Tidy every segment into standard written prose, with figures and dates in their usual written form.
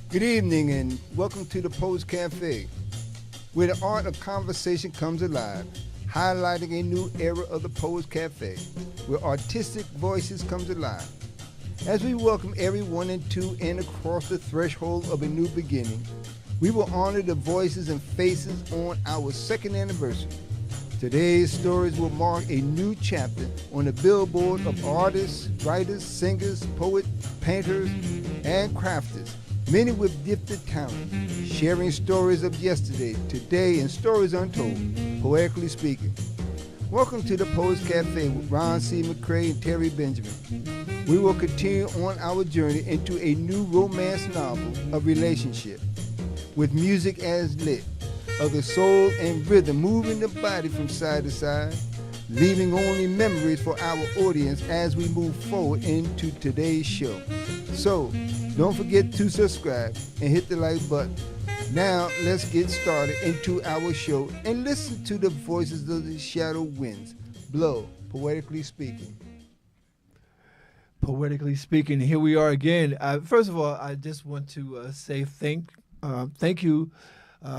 Good evening and welcome to the Post Cafe, where the art of conversation comes alive, highlighting a new era of the Post Cafe, where artistic voices comes alive. As we welcome everyone into and across the threshold of a new beginning, we will honor the voices and faces on our second anniversary. Today's stories will mark a new chapter on the billboard of artists, writers, singers, poets, painters, and crafters, many with gifted talent, sharing stories of yesterday, today, and stories untold, poetically speaking. Welcome to the Poets Cafe with Ron C. McCray and Terry Benjamin. We will continue on our journey into a new romance novel of relationship, with music as lit, of the soul and rhythm moving the body from side to side, leaving only memories for our audience as we move forward into today's show. So, don't forget to subscribe and hit the like button. Now, let's get started into our show and listen to the voices of the shadow winds blow, poetically speaking. Poetically speaking, here we are again. First of all, I just want to say thank you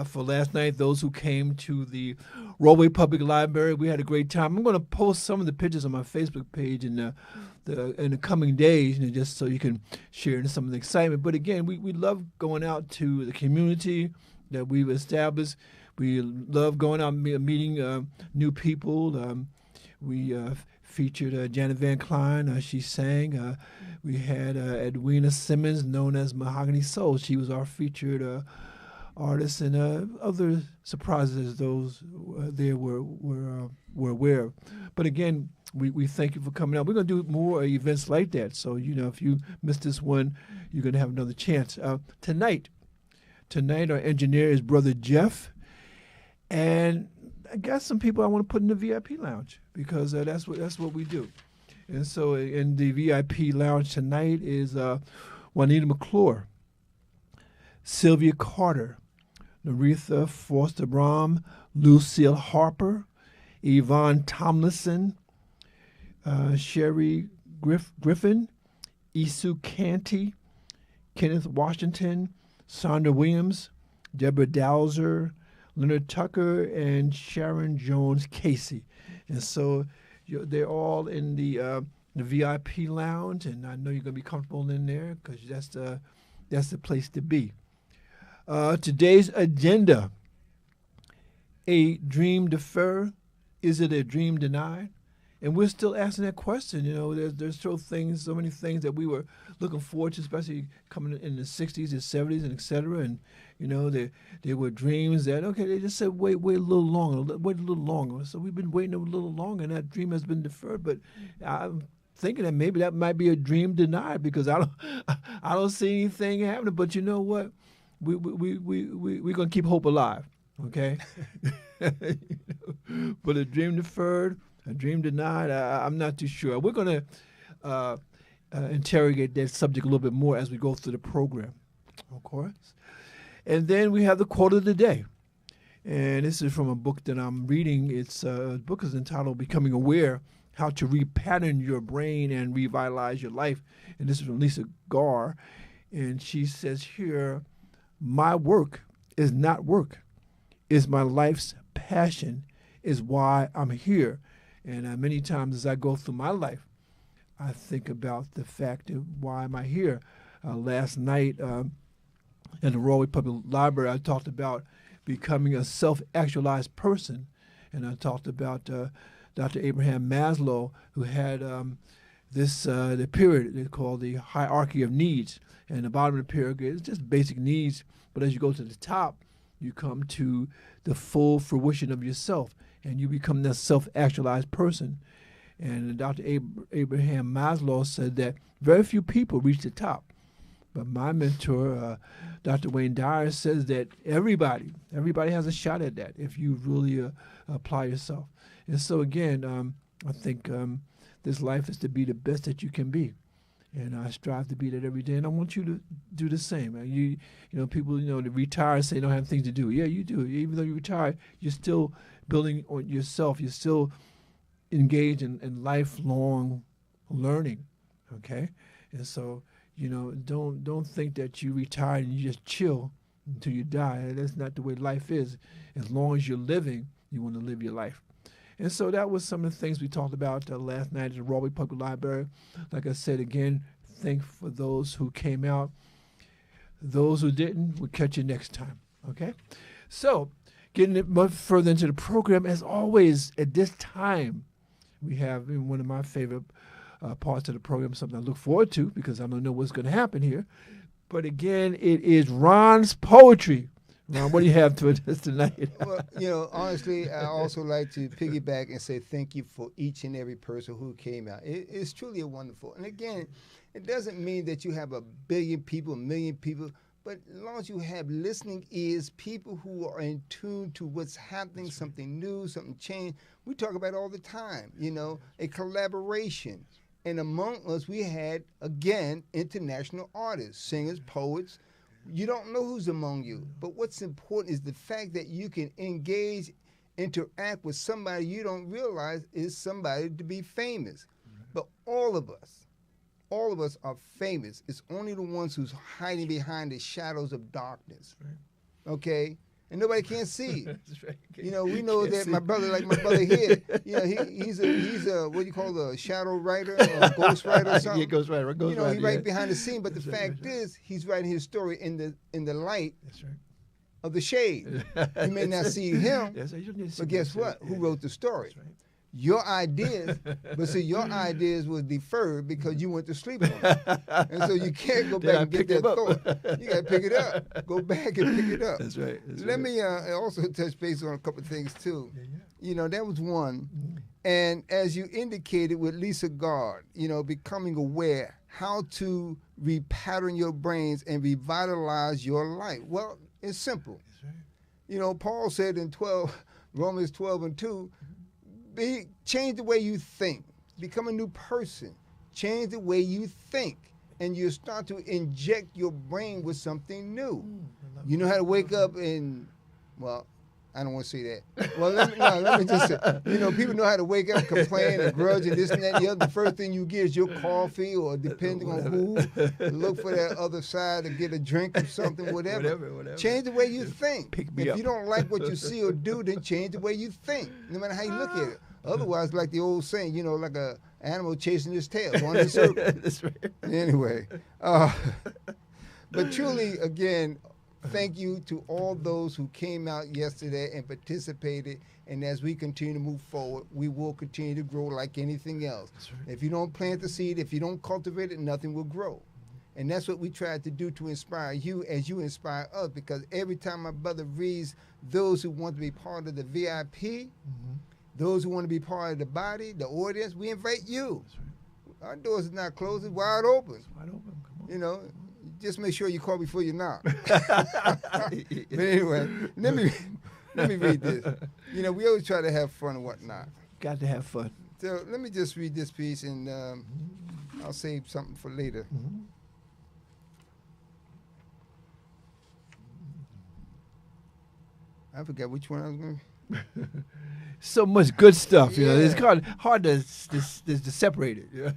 for last night, those who came to the Rollway Public Library. We had a great time. I'm going to post some of the pictures on my Facebook page in the coming days, just so you can share in some of the excitement. But again, we love going out to the community that we've established. We love going out and meeting new people. We featured Janet Van Klein. She sang. We had Edwina Simmons, known as Mahogany Soul. She was our featured artists, and other surprises those there were aware of. But again, we thank you for coming out. We're going to do more events like that. So, if you missed this one, you're going to have another chance. Tonight, our engineer is Brother Jeff. And I got some people I want to put in the VIP lounge because that's what we do. And so in the VIP lounge tonight is Juanita McClure, Sylvia Carter, Naretha Foster Brom, Lucille Harper, Yvonne Tomlinson, Sherry Griffin, Isu Canty, Kenneth Washington, Sandra Williams, Deborah Dowser, Leonard Tucker, and Sharon Jones Casey. And so they're all in the VIP lounge, and I know you're going to be comfortable in there because that's the place to be. Today's agenda: a dream deferred, is it a dream denied? And we're still asking that question. There's still so many things that we were looking forward to, especially coming in the 60s and 70s and et cetera. And, there were dreams that, okay, they just said, wait a little longer. So we've been waiting a little longer, and that dream has been deferred. But I'm thinking that maybe that might be a dream denied because I don't see anything happening. But you know what? We're going to keep hope alive, okay? But a dream deferred, a dream denied, I'm not too sure. We're going to interrogate that subject a little bit more as we go through the program, of course. And then we have the quote of the day. And this is from a book that I'm reading. The book is entitled Becoming Aware, How to Repattern Your Brain and Revitalize Your Life. And this is from Lisa Garr. And she says here, my work is not work, is my life's passion, is why I'm here. And many times as I go through my life, I think about the fact of why am I here. Last night in the Royal Public Library, I talked about becoming a self-actualized person. And I talked about Dr. Abraham Maslow, who had the pyramid they call the hierarchy of needs. And the bottom of the pyramid is just basic needs. But as you go to the top, you come to the full fruition of yourself, and you become that self-actualized person. And Dr. Abraham Maslow said that very few people reach the top. But my mentor, Dr. Wayne Dyer, says that everybody has a shot at that if you really apply yourself. And so again, I think this life is to be the best that you can be. And I strive to be that every day, and I want you to do the same. People, that retire say they don't have things to do. Yeah, you do. Even though you retire, you're still building on yourself. You're still engaged in lifelong learning, okay? And so You know, don't think that you retire and you just chill until you die. That's not the way life is. As long as you're living, you want to live your life. And so that was some of the things we talked about last night at the Rahway Public Library. Like I said again, thank for those who came out. Those who didn't, we'll catch you next time. Okay? So, getting it much further into the program, as always, at this time, we have in one of my favorite parts of the program, something I look forward to because I don't know what's going to happen here. But again, it is Ron's Poetry. Ron, what do you have to us tonight? Well, you know, honestly, I also like to piggyback and say thank you for each and every person who came out. It's truly a wonderful. And again, it doesn't mean that you have a billion people, a million people, but as long as you have listening ears, people who are in tune to what's happening, something new, something changed. We talk about it all the time, you know, a collaboration. And among us, we had, again, international artists, singers, poets. You don't know who's among you, but what's important is the fact that you can engage, interact with somebody you don't realize is somebody to be famous. But all of us are famous. It's only the ones who's hiding behind the shadows of darkness, okay? And nobody can see. That's right. You know, we know that my brother, like my brother here, you know, he's a what do you call a shadow writer or ghost writer or something? Yeah, ghost writer. You know, he's right behind the scene, but the fact right. is, he's writing his story in the light That's right. of the shade. You may not see him, Yes, you need to see but guess that. what? Who wrote the story? That's right. Your ideas, but see, your ideas was deferred because you went to sleep on it. And so you can't go back and get that thought. You got to pick it up. Go back and pick it up. That's right. Let me also touch base on a couple of things, too. Yeah. You know, that was one. And as you indicated with Lisa Gard, you know, becoming aware how to repattern your brains and revitalize your life. Well, it's simple. That's right. You know, Paul said in Romans 12:2, change the way you think. Become a new person. Change the way you think. And you start to inject your brain with something new. You know how to wake up and, well, I don't want to say that. Well, let me just say, you know, people know how to wake up, complain, and grudge, and this and that and the other. The first thing you get is your coffee, or depending on who, look for that other side to get a drink or something, whatever. Change the way you think. If you don't like what you see or do, then change the way you think, no matter how you look at it. Otherwise, like the old saying, you know, like a animal chasing his tail, going in a circle. That's right. Anyway, but truly, again, thank you to all those who came out yesterday and participated. And as we continue to move forward, we will continue to grow like anything else. That's right. If you don't plant the seed, if you don't cultivate it, nothing will grow. And that's what we tried to do to inspire you as you inspire us. Because every time my brother reads those who want to be part of the VIP, those who want to be part of the body, the audience, we invite you. That's right. Our doors are not closed, it's wide open. It's wide open. Come on. You know, just make sure you call before you knock. But anyway, let me read this. You know, we always try to have fun and whatnot. Got to have fun. So let me just read this piece, and I'll save something for later. I forgot which one I was going to. So much good stuff, you know. It's Yeah. hard to separate it. Yeah.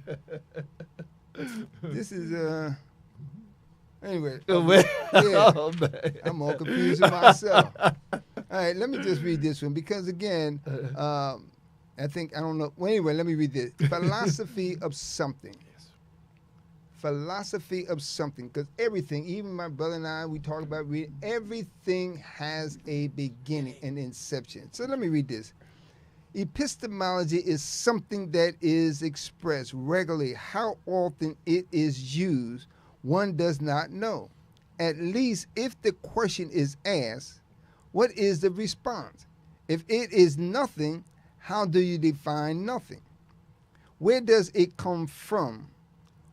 This is anyway. Oh, man. Yeah, Oh, man. I'm all confused with myself. All right, let me just read this one because again, I think I don't know. Well, anyway, let me read this. Philosophy of something. Philosophy of something, because everything, even my brother and I, we talk about reading. Everything has a beginning, an inception. So let me read this. Epistemology is something that is expressed regularly. How often it is used, one does not know. At least if the question is asked, what is the response? If it is nothing, how do you define nothing? Where does it come from?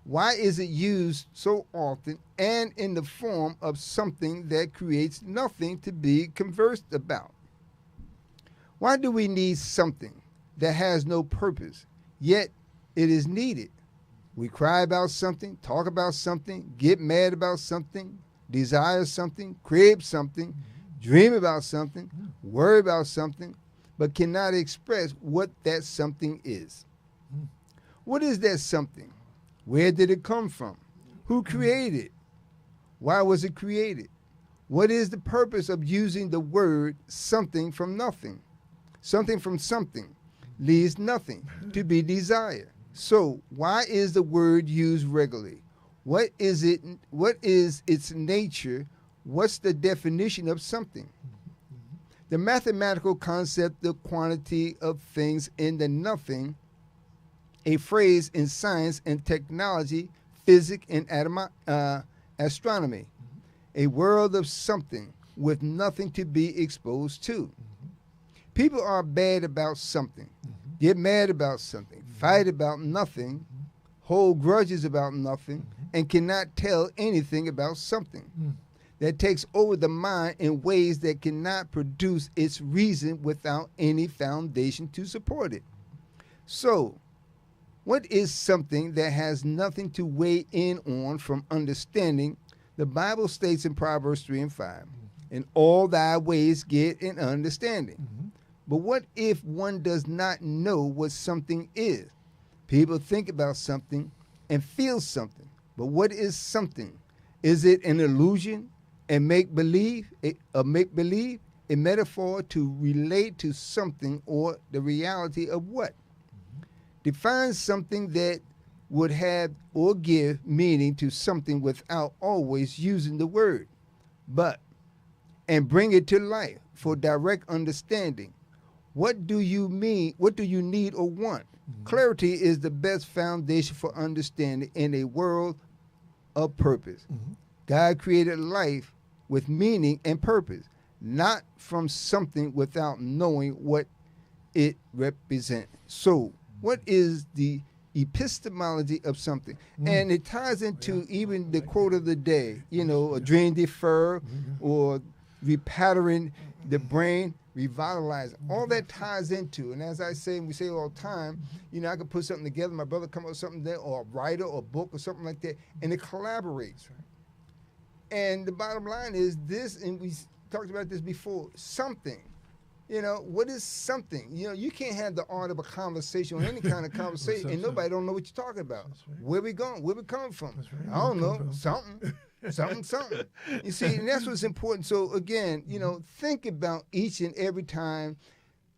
Why is it used so often and in the form of something that creates nothing to be conversed about? Why do we need something that has no purpose, yet it is needed? We cry about something, talk about something, get mad about something, desire something, crave something, dream about something, worry about something, but cannot express what that something is. What is that something? Where did it come from? Who created it? Why was it created? What is the purpose of using the word something from nothing? Something from something leaves nothing to be desired. So why is the word used regularly? What is it? What is its nature? What's the definition of something? The mathematical concept of quantity of things in the nothing, a phrase in science and technology, physics and astronomy, a world of something with nothing to be exposed to. People are bad about something, get mad about something, fight about nothing, hold grudges about nothing, and cannot tell anything about something. That takes over the mind in ways that cannot produce its reason without any foundation to support it. So, what is something that has nothing to weigh in on from understanding? The Bible states in Proverbs 3 and 5, in all thy ways get an understanding. But what if one does not know what something is? People think about something and feel something. But what is something? Is it an illusion, a make-believe, a metaphor to relate to something, or the reality of what? Define something that would have or give meaning to something without always using the word but, and bring it to life for direct understanding. What do you mean? What do you need or want? Clarity is the best foundation for understanding in a world of purpose. God created life with meaning and purpose, not from something without knowing what it represents. So, what is the epistemology of something? And it ties into even the quote of the day, you know, a dream defer, or repattering the brain, revitalizing. All that ties into, and as I say, and we say all the time, you know, I could put something together, my brother come up with something there, or a writer or a book or something like that, and it collaborates. And the bottom line is this, and we talked about this before, something. You know, what is something? You know, you can't have the art of a conversation or any kind of conversation, and nobody don't know what you're talking about. Where we going? Where we coming from? I don't know. Something. Something. You see, and that's what's important. So again, you know, think about each and every time,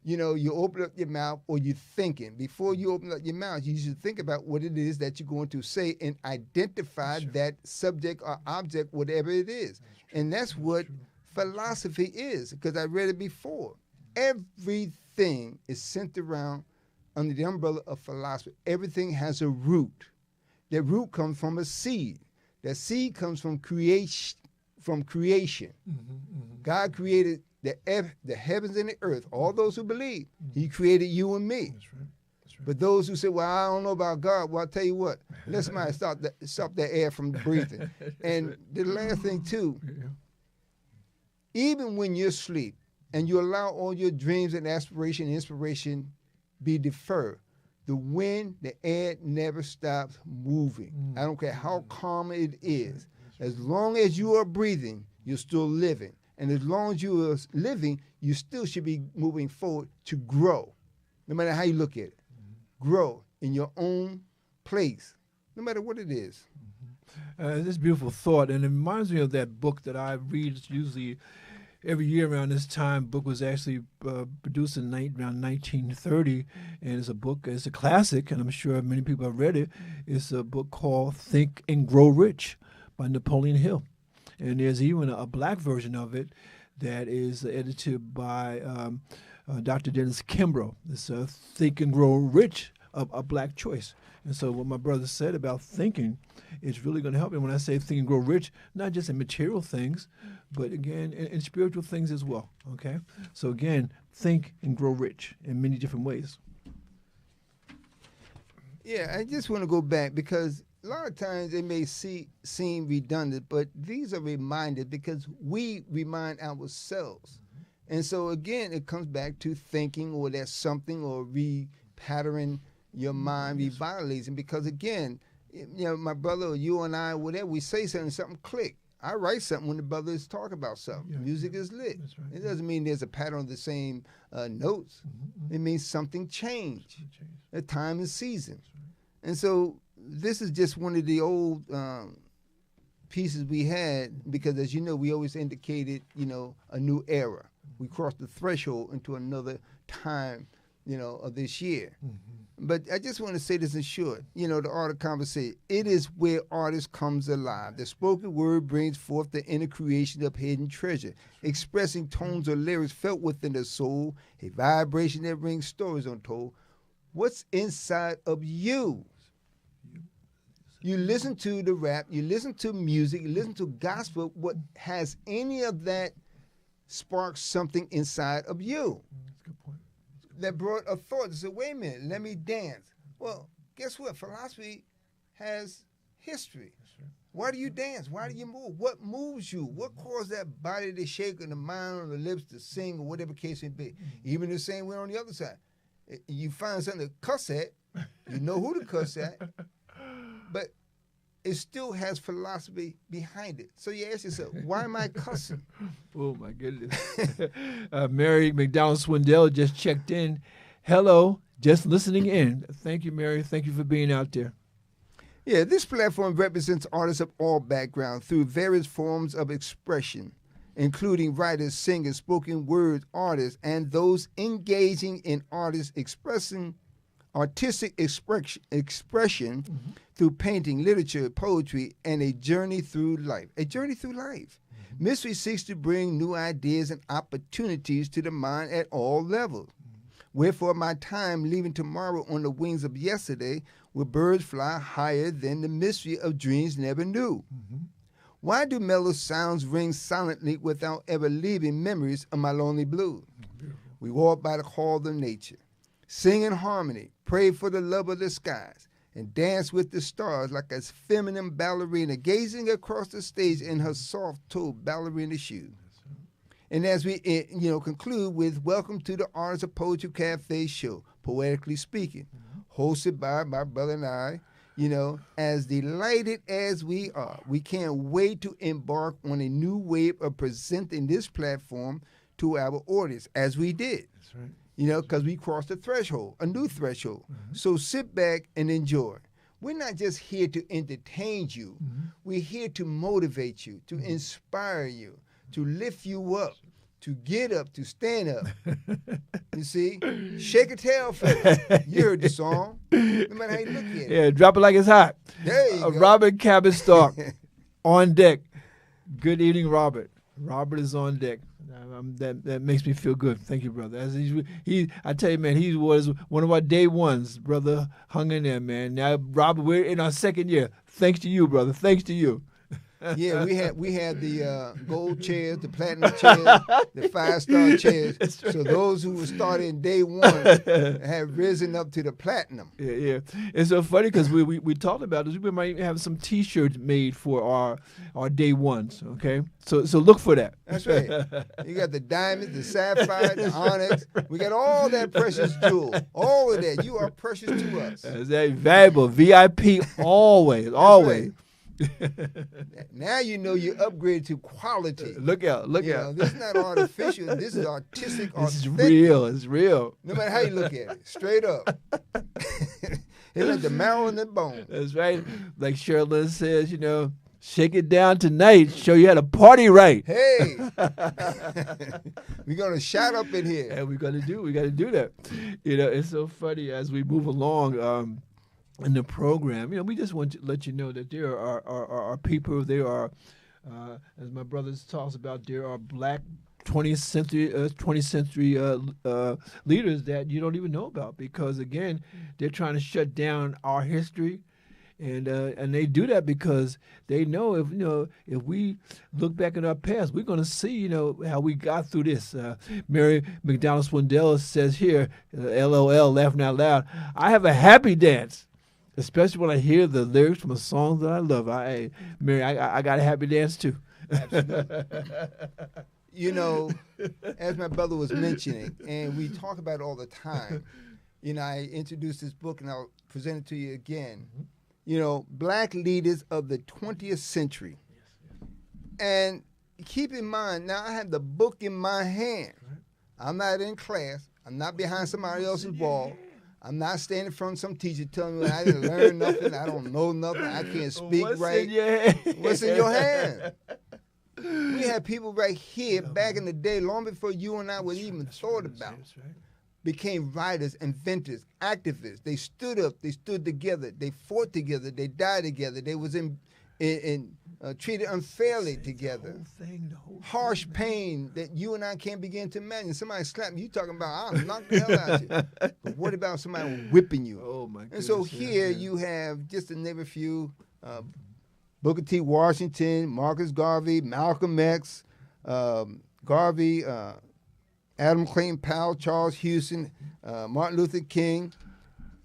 you know, you open up your mouth or you're thinking. Before you open up your mouth, you should think about what it is that you're going to say and identify that subject or object, whatever it is. And that's what philosophy is, because I read it before. Everything is centered around under the umbrella of philosophy. Everything has a root. That root comes from a seed. That seed comes from creation. God created the heavens and the earth. All those who believe, He created you and me. That's right. But those who say, well, I don't know about God, well, I'll tell you what, let somebody stop that air from breathing. And the last thing, too, even when you're asleep and you allow all your dreams and aspiration and inspiration be deferred, the wind, the air never stops moving. I don't care how calm it is. As long as you are breathing, you're still living. And as long as you are living, you still should be moving forward to grow, no matter how you look at it. Grow in your own place, no matter what it is. This beautiful thought, and it reminds me of that book that I read usually every year around this time. Book was actually produced in around 1930, and it's a book, it's a classic, and I'm sure many people have read it. It's a book called Think and Grow Rich by Napoleon Hill. And there's even a black version of it that is edited by Dr. Dennis Kimbrough. It's Think and Grow Rich, a black choice. And so what my brother said about thinking is really going to help me when I say think and grow rich, not just in material things, but again, in spiritual things as well, okay? So again, think and grow rich in many different ways. Yeah, I just want to go back because a lot of times it may seem redundant, but these are reminders because we remind ourselves. And so again, it comes back to thinking, or that something, or repattering your mind, revitalizing. Because again, you know, my brother or you and I, whatever, we say something click. I write something when the brothers talk about something. Music is lit. Right. It doesn't mean there's a pattern of the same notes. It means something changed. A time and season. And so this is just one of the old pieces we had, because as you know, we always indicated, a new era. We crossed the threshold into another time, of this year. But I just want to say this in short, the art of conversation. It is where artist comes alive. The spoken word brings forth the inner creation of hidden treasure, expressing tones or lyrics felt within the soul, a vibration that brings stories untold. What's inside of you? You listen to the rap, you listen to music, you listen to gospel. What has any of that sparked something inside of you? That's a good point. That brought a thought to say, wait a minute, let me dance. Well, guess what? Philosophy has history. Right. Why do you dance? Why do you move? What moves you? What caused that body to shake and the mind or the lips to sing or whatever case it be? Even the same way on the other side. You find something to cuss at, you know who to cuss at, but it still has philosophy behind it. So you ask yourself, why am I cussing? Oh, my goodness. Mary McDonald Swindell just checked in. Hello, just listening in. Thank you, Mary. Thank you for being out there. Yeah, this platform represents artists of all backgrounds through various forms of expression, including writers, singers, spoken word artists, and those engaging in artistic expression through painting, literature, poetry, and a journey through life. A journey through life. Mystery seeks to bring new ideas and opportunities to the mind at all levels. Wherefore my time leaving tomorrow on the wings of yesterday, where birds fly higher than the mystery of dreams never knew. Why do mellow sounds ring silently without ever leaving memories of my lonely blues? We walk by the call of nature, sing in harmony, pray for the love of the skies, and dance with the stars like a feminine ballerina gazing across the stage in her soft-toed ballerina shoes. And as we conclude with welcome to the Artists of Poetry Cafe show, Poetically Speaking, hosted by my brother and I, as delighted as we are, we can't wait to embark on a new wave of presenting this platform to our audience, as we did. That's right. Because we crossed a threshold, a new threshold. So sit back and enjoy. We're not just here to entertain you. We're here to motivate you, to inspire you, to lift you up, to get up, to stand up. You see? Shake a tail feather. You heard the song. No matter how you look at it. Yeah, drop it like it's hot. There you go. Robert Cabot-Stark on deck. Good evening, Robert. Robert is on deck. That makes me feel good. Thank you, brother. As I tell you, man, he was one of our day ones, brother. Hung in there, man. Now, Robert, we're in our second year. Thanks to you, brother. Thanks to you. Yeah, we had the gold chairs, the platinum chairs, the 5-star chairs. Right. So those who were starting day one have risen up to the platinum. Yeah. It's so funny because we talked about this. We might have some T-shirts made for our day ones. Okay, so look for that. That's right. You got the diamonds, the sapphire, the onyx. We got all that precious jewel. All of that. You are precious to us. That's that valuable VIP always. Right. Now you know you upgrade to quality. Look out. This is not artificial. This is artistic. It's real. It's real. No matter how you look at it, straight up. It's like the marrow in the bone. That's right. Like Sherilyn says, shake it down tonight. Show you how to party right. Hey, we're gonna shout up in here. And we got to do that. It's so funny as we move along. In the program, we just want to let you know that there are people, there are, as my brothers talks about, there are black 20th century leaders that you don't even know about because, again, they're trying to shut down our history, and they do that because they know if we look back in our past, we're going to see how we got through this. Mary McDonald Swindell says here, LOL, laughing out loud, I have a happy dance. Especially when I hear the lyrics from a song that I love. Mary, I got a happy dance too. Absolutely. As my brother was mentioning, and we talk about it all the time, I introduced this book and I'll present it to you again. Black leaders of the 20th century. And keep in mind, now I have the book in my hand. I'm not in class. I'm not behind somebody else's wall. I'm not standing in front of some teacher telling me I didn't learn nothing, I don't know nothing, I can't speak right. In your hand? What's in your hand? We had people right here back in the day, long before you and I would even thought about. That's right. Became writers, inventors, activists. They stood up, they stood together, they fought together, they died together, they was treated unfairly together. The whole Harsh thing, pain that you and I can't begin to imagine. Somebody slapping you, talking about, I'll knock the hell out of you. But what about somebody whipping you? Oh, my goodness. And so here you have, just to name a few, Booker T. Washington, Marcus Garvey, Malcolm X, Garvey, Adam Clayton Powell, Charles Houston, Martin Luther King,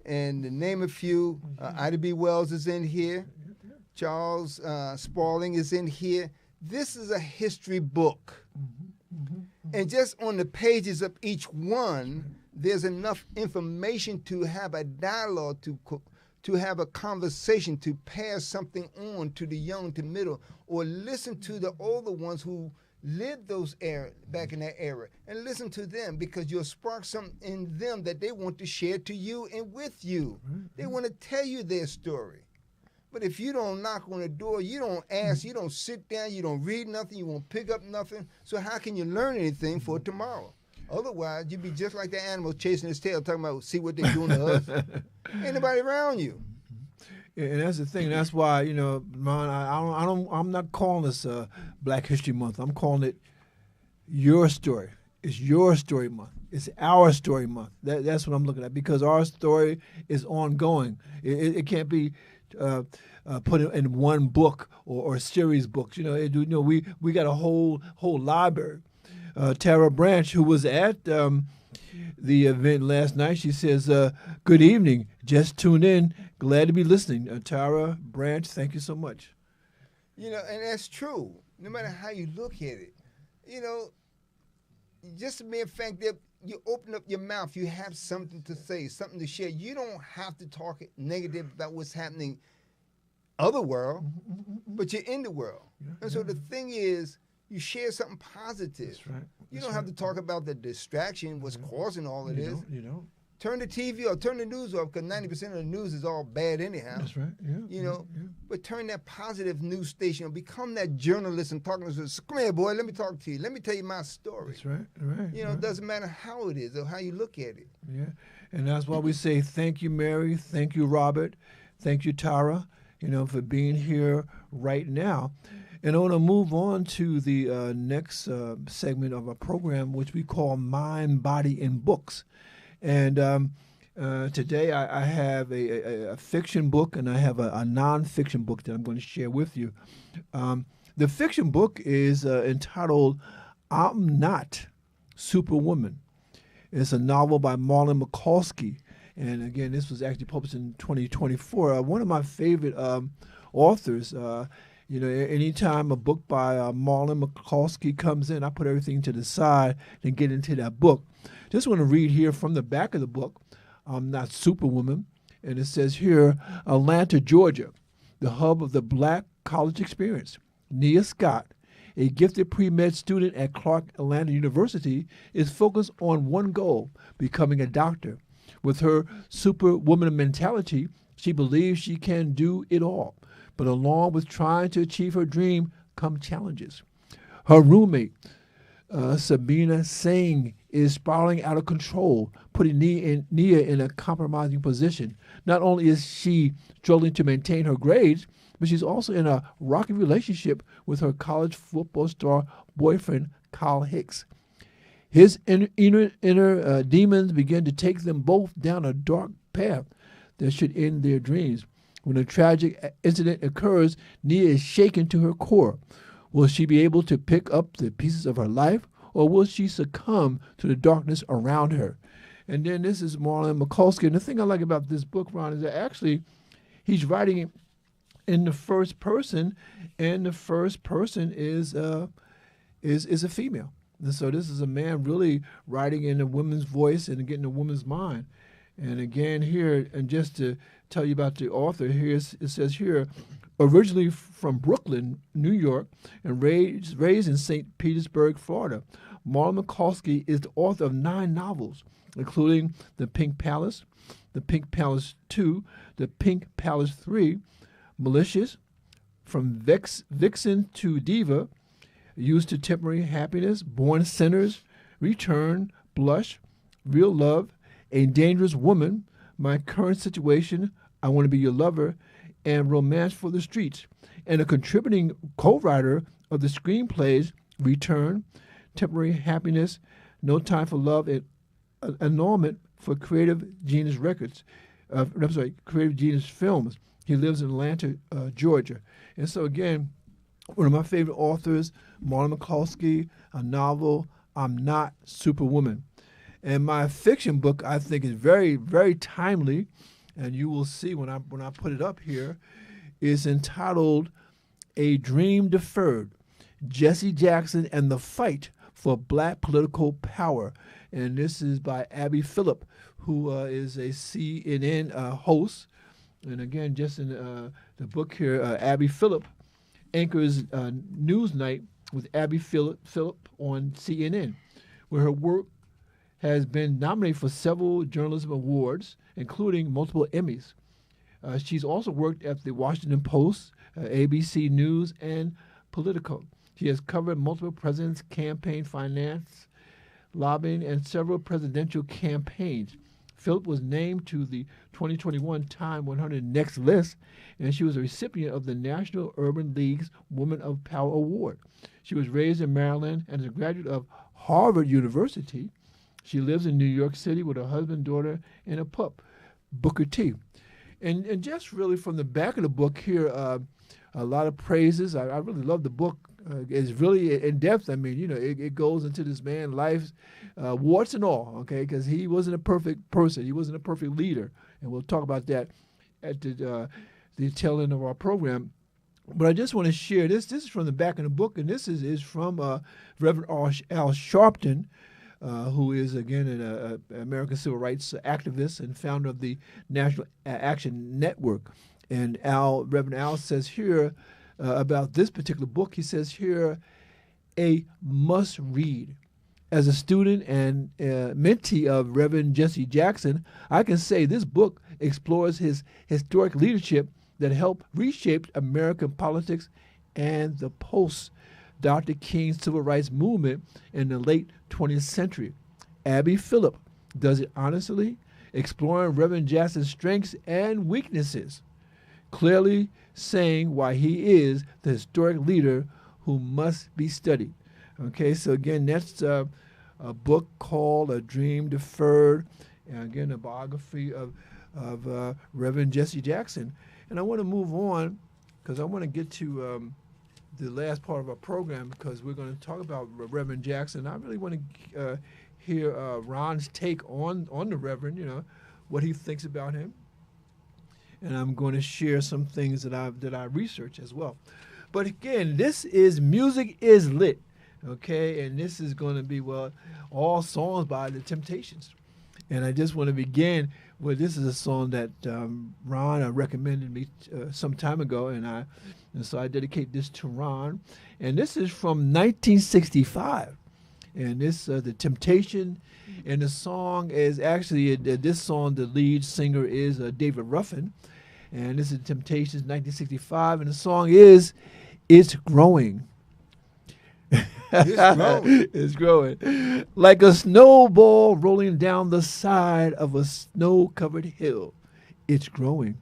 and to name a few, Ida B. Wells is in here. Charles Spaulding is in here. This is a history book. And just on the pages of each one, there's enough information to have a dialogue, to have a conversation, to pass something on to the young, to middle, or listen to the older ones who lived those era, back in that era, and listen to them, because you'll spark something in them that they want to share to you and with you. They want to tell you their story. But if you don't knock on the door, you don't ask, you don't sit down, you don't read nothing, you won't pick up nothing, so how can you learn anything for tomorrow? Otherwise, you'd be just like the animal chasing his tail, talking about, see what they're doing to us. Ain't nobody around you. And that's the thing. That's why, you know, Ron, I'm not calling this Black History Month. I'm calling it Your Story. It's Your Story Month. It's Our Story Month. That's what I'm looking at, because our story is ongoing. It can't be put in one book or series books. You know, we got a whole library. Tara Branch, who was at the event last night, she says, "Good evening. Just tuned in. Glad to be listening." Tara Branch, thank you so much. You know, and that's true. No matter how you look at it, you know, just the mere fact that you open up your mouth, you have something to say, something to share. You don't have to talk negative about what's happening other world, but you're in the world. And so the thing is, you share something positive. That's right. You don't have to talk about the distraction, what's causing all of this. You don't. Turn the TV or turn the news off, because 90% of the news is all bad anyhow. That's right. Yeah. You know, but turn that positive news station, or become that journalist and talking to us. Come here, boy, let me talk to you. Let me tell you my story. That's right. Right. You know, it doesn't matter how it is or how you look at it. Yeah. And that's why we say thank you, Mary. Thank you, Robert. Thank you, Tara, you know, for being here right now. And I want to move on to the next segment of our program, which we call Mind, Body, and Books. And today I have a fiction book, and I have a nonfiction book that I'm going to share with you. The fiction book is entitled I'm Not Superwoman. It's a novel by Marlon Mikulski. And again, this was actually published in 2024. One of my favorite authors. You know, anytime a book by Marlon Mikulski comes in, I put everything to the side and get into that book. Just want to read here from the back of the book, I'm Not Superwoman. And it says here, Atlanta, Georgia, the hub of the Black college experience. Nia Scott, a gifted pre-med student at Clark Atlanta University, is focused on one goal, becoming a doctor. With her superwoman mentality, she believes she can do it all. But along with trying to achieve her dream come challenges. Her roommate, Sabina Singh, is spiraling out of control, putting Nia in a compromising position. Not only is she struggling to maintain her grades, but she's also in a rocky relationship with her college football star boyfriend, Kyle Hicks. His inner demons begin to take them both down a dark path that should end their dreams. When a tragic incident occurs, Nia is shaken to her core. Will she be able to pick up the pieces of her life, or will she succumb to the darkness around her? And then this is Marlon Mikulski. And the thing I like about this book, Ron, is that actually he's writing it in the first person, and the first person is a female. And so this is a man really writing in a woman's voice and getting a woman's mind. And again here, and just to tell you about the author, here it says here, originally from Brooklyn, New York, and raised in St. Petersburg, Florida, Marlon Mikulski is the author of 9 novels, including The Pink Palace, The Pink Palace 2, The Pink Palace 3, Malicious, From Vixen to Diva, Used to Temporary Happiness, Born Sinners, Return, Blush, Real Love, A Dangerous Woman, My Current Situation, I Want to Be Your Lover, and Romance for the Streets. And a contributing co-writer of the screenplays Return, Temporary Happiness, No Time for Love, and annulment for Creative Genius Records. Creative Genius Films. He lives in Atlanta, Georgia. And so again, one of my favorite authors, Marla Mikulski, a novel, I'm Not Superwoman. And my fiction book, I think, is very, very timely, and you will see when I put it up here, is entitled A Dream Deferred, Jesse Jackson and the Fight for Black Political Power. And this is by Abby Phillip, who is a CNN host. And again, just in the book here, Abby Phillip anchors Newsnight with Abby Phillip on CNN, where her work has been nominated for several journalism awards, including multiple Emmys. She's also worked at the Washington Post, ABC News, and Politico. She has covered multiple presidents' campaign finance, lobbying, and several presidential campaigns. Phillip was named to the 2021 Time 100 Next list, and she was a recipient of the National Urban League's Woman of Power Award. She was raised in Maryland and is a graduate of Harvard University. She lives in New York City with her husband, daughter, and a pup, Booker T. And just really from the back of the book here, a lot of praises. I really love the book. It's really in depth. I mean, it goes into this man's life, warts and all, okay, because he wasn't a perfect person. He wasn't a perfect leader. And we'll talk about that at the tail end of our program. But I just want to share this. This is from the back of the book, and this is from Reverend Al Sharpton, who is, again, an American civil rights activist and founder of the National Action Network. And Reverend Al says here about this particular book, he says here, a must-read. As a student and mentee of Reverend Jesse Jackson, I can say this book explores his historic leadership that helped reshape American politics and the post-Dr. King civil rights movement in the late 20th century. Abby Phillip does it honestly, exploring Reverend Jackson's strengths and weaknesses, clearly saying why he is the historic leader who must be studied. Okay, so again, that's a book called A Dream Deferred, and again, a biography of Reverend Jesse Jackson. And I want to move on because I want to get to the last part of our program because we're going to talk about Reverend Jackson. I really want to hear Ron's take on the Reverend, what he thinks about him. And I'm going to share some things that I research as well. But again, this is Music is Lit, okay? And this is going to be, all songs by The Temptations. And I just want to begin with, this is a song that Ron recommended me some time ago, and so I dedicate this to Ron. And this is from 1965. And this, The Temptation, and the song is actually, this song, the lead singer is David Ruffin. And this is Temptations, 1965, and the song is It's Growing. It's growing. It's growing. Like a snowball rolling down the side of a snow-covered hill. It's growing.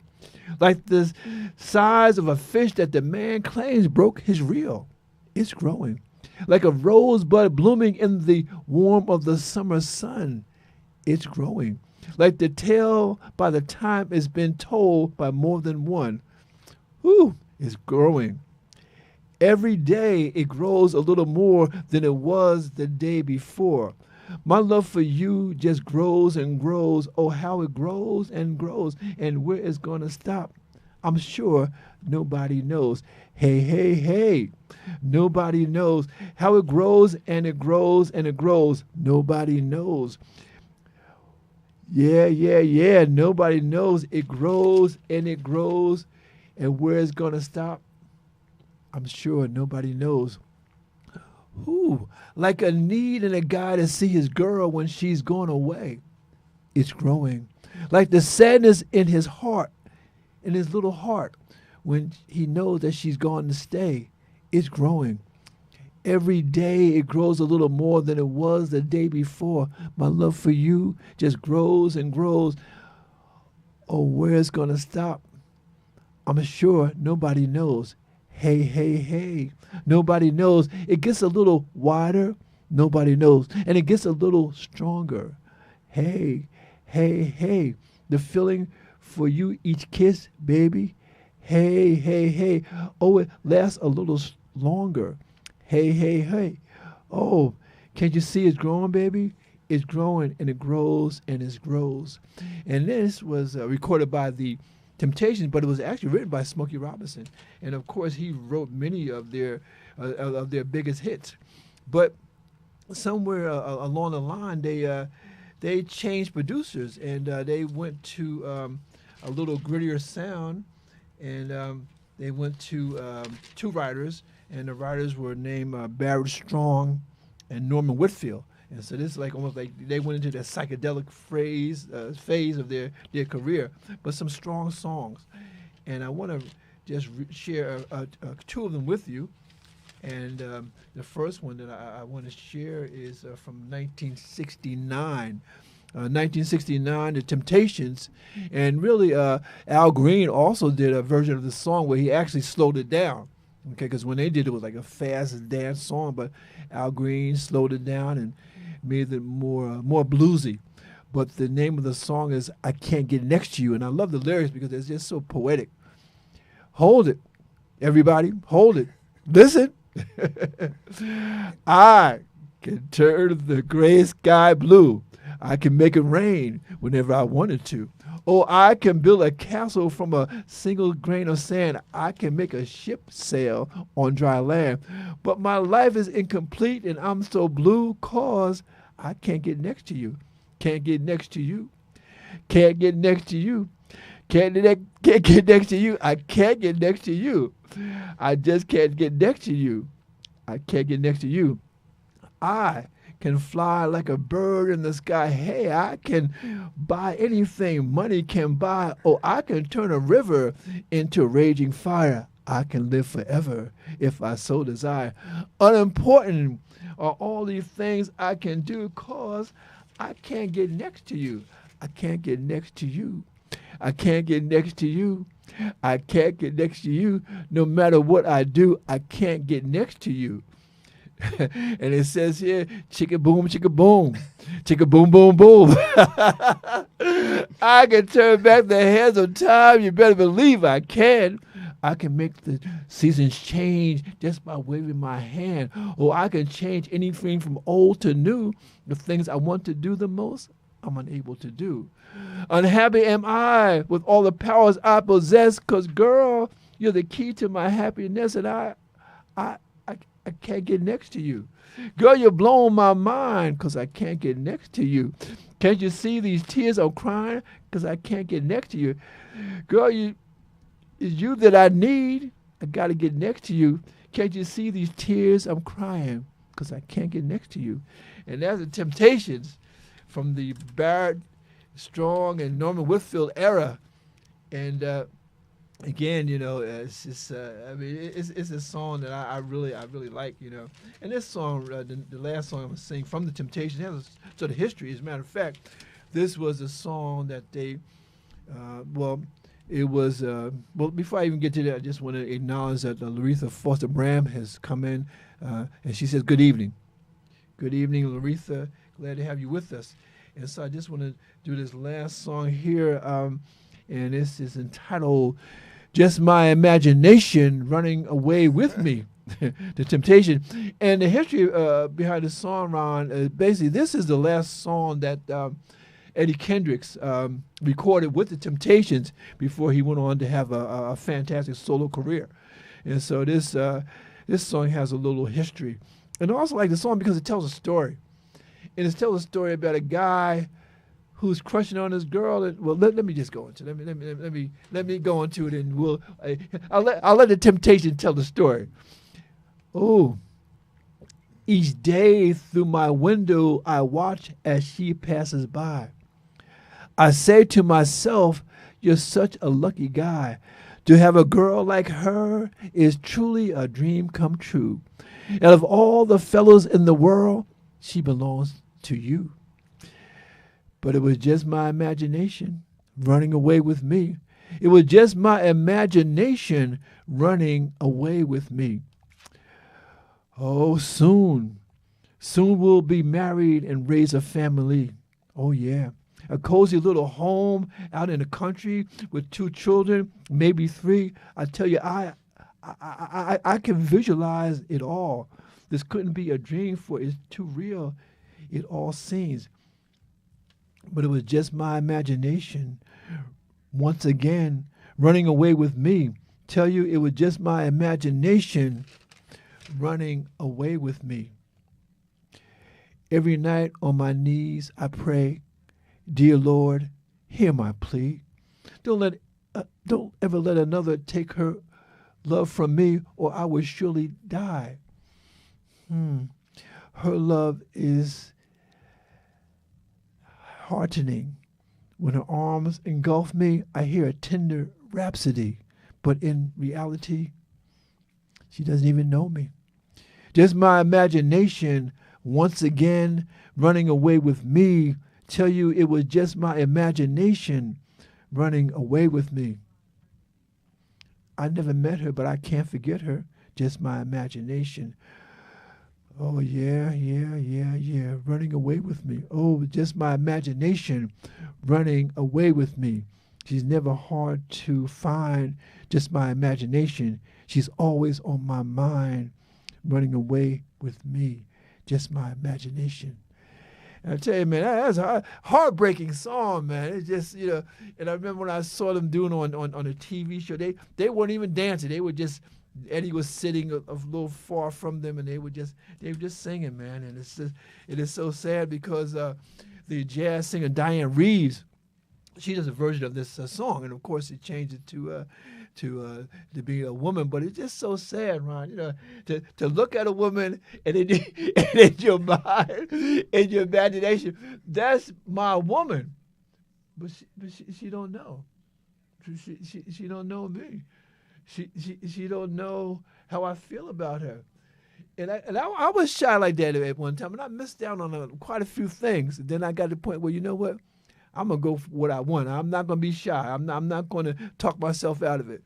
Like the size of a fish that the man claims broke his reel. It's growing. Like a rosebud blooming in the warmth of the summer sun. It's growing. Like the tale by the time it's been told by more than one. Whew, it's growing. Every day it grows a little more than it was the day before. My love for you just grows and grows. Oh, how it grows and grows. And where it's going to stop, I'm sure nobody knows. Hey, hey, hey. Nobody knows how it grows and it grows and it grows. Nobody knows. Yeah, yeah, yeah. Nobody knows. It grows and it grows. And where it's going to stop, I'm sure nobody knows. Ooh, like a need and a guy to see his girl when she's gone away. it's growing. Like the sadness in his heart, in his little heart, when he knows that she's gone to stay, it's growing. Every day it grows a little more than it was the day before. My love for you just grows and grows. Oh, where it's going to stop, I'm sure nobody knows. Hey, hey, hey. Nobody knows. It gets a little wider. Nobody knows. And it gets a little stronger. Hey, hey, hey. The feeling for you each kiss, baby. Hey, hey, hey. Oh, it lasts a little longer. Hey, hey, hey. Oh, can't you see it's growing, baby? It's growing, and it grows, and it grows. And this was recorded by the Temptations, but it was actually written by Smokey Robinson. And of course, he wrote many of their biggest hits. But somewhere along the line, they changed producers, and they went to a little grittier sound, and they went to two writers, and the writers were named Barrett Strong and Norman Whitfield. And so this is like almost like they went into that psychedelic phase of their career, but some strong songs. And I want to just share two of them with you. And the first one that I want to share is from 1969. 1969, The Temptations. And really, Al Green also did a version of the song where he actually slowed it down. Okay, because when they did it was like a fast dance song, but Al Green slowed it down and made it more bluesy. But the name of the song is I Can't Get Next to You, and I love the lyrics because it's just so poetic. Hold it, everybody, hold it. Listen. I can turn the gray sky blue. I can make it rain whenever I wanted to. Oh, I can build a castle from a single grain of sand. I can make a ship sail on dry land. But my life is incomplete and I'm so blue 'cause I can't get next to you. Can't get next to you. Can't get next to you. Can't get next to you. I can't get next to you. I just can't get next to you. I can't get next to you. I can fly like a bird in the sky. Hey, I can buy anything money can buy. Oh, I can turn a river into raging fire. I can live forever if I so desire. Unimportant are all these things I can do 'cause I can't get next to you. I can't get next to you. I can't get next to you. I can't get next to you. No matter what I do, I can't get next to you. And it says here, chicka boom, chicka boom, boom, boom. I can turn back the hands of time. You better believe I can. I can make the seasons change just by waving my hand. Or I can change anything from old to new. The things I want to do the most, I'm unable to do. Unhappy am I with all the powers I possess, 'cause girl, you're the key to my happiness, and I can't get next to you. Girl, you're blowing my mind 'cause I can't get next to you. Can't you see these tears I'm crying 'cause I can't get next to you? Girl, it's you that I need. I got to get next to you. Can't you see these tears I'm crying 'cause I can't get next to you? And that's the Temptations from the Barrett Strong and Norman Whitfield era. And again, you know, it's just, I mean, it's a song that I really like, you know. And this song, the last song I'm going to sing from the Temptations, has a sort of history. As a matter of fact, this was a song that they, it was, before I even get to that, I just want to acknowledge that Laretha Foster Bram has come in, and she says, good evening. Good evening, Laretha. Glad to have you with us. And so I just want to do this last song here, and this is entitled Just My Imagination Running Away With Me, The Temptation. And the history behind the song, Ron, basically this is the last song that Eddie Kendricks recorded with the Temptations before he went on to have a fantastic solo career. And so this song has a little history. And I also like the song because it tells a story. And it tells a story about a guy who's crushing on this girl. And, well, let me just go into it. Let me go into it, and I'll let the Temptation tell the story. Oh, each day through my window I watch as she passes by. I say to myself, you're such a lucky guy. To have a girl like her is truly a dream come true. And of all the fellows in the world, she belongs to you. But it was just my imagination running away with me. It was just my imagination running away with me. Oh, soon we'll be married and raise a family. Oh, yeah. A cozy little home out in the country with 2 children, maybe 3. I tell you, I can visualize it all. This couldn't be a dream, for it's too real. It all seems. But it was just my imagination once again running away with me. Tell you, it was just my imagination running away with me. Every night on my knees I pray, dear Lord, hear my plea. Don't ever let another take her love from me, or I will surely die. Her love is heartening. When her arms engulf me, I hear a tender rhapsody. But in reality, she doesn't even know me. Just my imagination once again running away with me. Tell you, it was just my imagination running away with me. I never met her, but I can't forget her. Just my imagination. Oh, yeah, running away with me. Oh, just my imagination running away with me. She's never hard to find, just my imagination. She's always on my mind, running away with me. Just my imagination. And I tell you, man, that's a heartbreaking song, man. It's just, and I remember when I saw them doing on a TV show, they weren't even dancing. They were just, Eddie was sitting a little far from them, and they were just singing, man. And it is so sad because the jazz singer Diane Reeves, she does a version of this song, and of course he changed it to be a woman. But it's just so sad, Ron. To look at a woman and in your mind, in your imagination, that's my woman, but she don't know. She don't know me. She don't know how I feel about her. And I was shy like that at one time, and I missed out on quite a few things. And then I got to the point where, you know what? I'm going to go for what I want. I'm not going to be shy. I'm not going to talk myself out of it.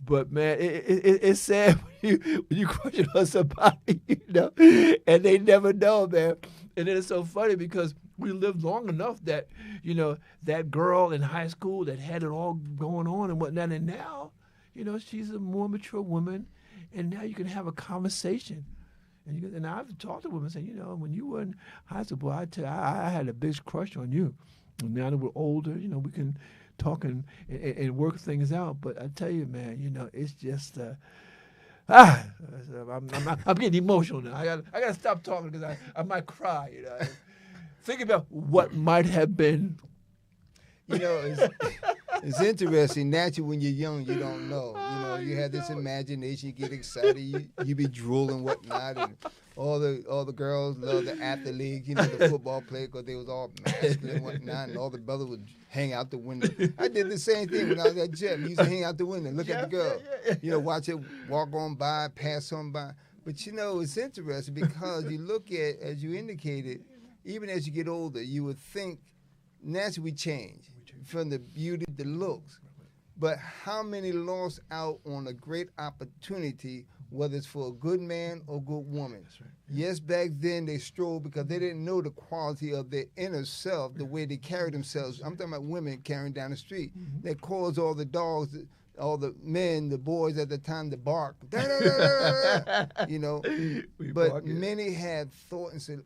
But, man, it's sad when you crush it on somebody, and they never know, man. And then it's so funny because we lived long enough that, that girl in high school that had it all going on and whatnot, and now, she's a more mature woman, and now you can have a conversation. And I've talked to women saying, when you were in high school, boy, I had a big crush on you. And now that we're older, we can talk and work things out. But I tell you, man, it's just I'm getting emotional now. I got to stop talking because I might cry. Think about what might have been. It's interesting. Naturally, when you're young, you don't know. You have this imagination. You get excited. You be drooling, whatnot, and all the girls love the athletes. The football player because they was all masculine and whatnot, and all the brothers would hang out the window. I did the same thing when I was at Jet. We used to hang out the window, look at the girl. Watch it walk on by, pass on by. But it's interesting because you look at, as you indicated, even as you get older, you would think naturally we change from the beauty, the looks. But how many lost out on a great opportunity, whether it's for a good man or good woman? That's right. Yes, back then they strove because they didn't know the quality of their inner self, the way they carried themselves. I'm talking about women carrying down the street. Mm-hmm. That caused all the dogs, all the men, the boys at the time to bark. But many had thought and said,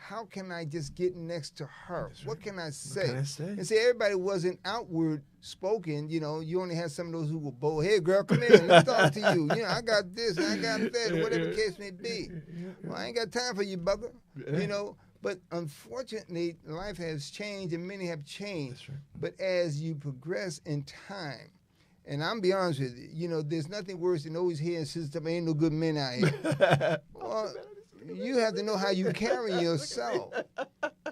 how can I just get next to her? Right. What can I say? And say everybody wasn't outward spoken. You only had some of those who were bold. Hey, girl, come in. Let me talk to you. I got this and I got that, or whatever the case may be. Well, I ain't got time for you, bugger. But unfortunately, life has changed and many have changed. That's right. But as you progress in time, and I'm be honest with you, there's nothing worse than always hearing sisters, ain't no good men out here. Well, you have to know how you carry yourself.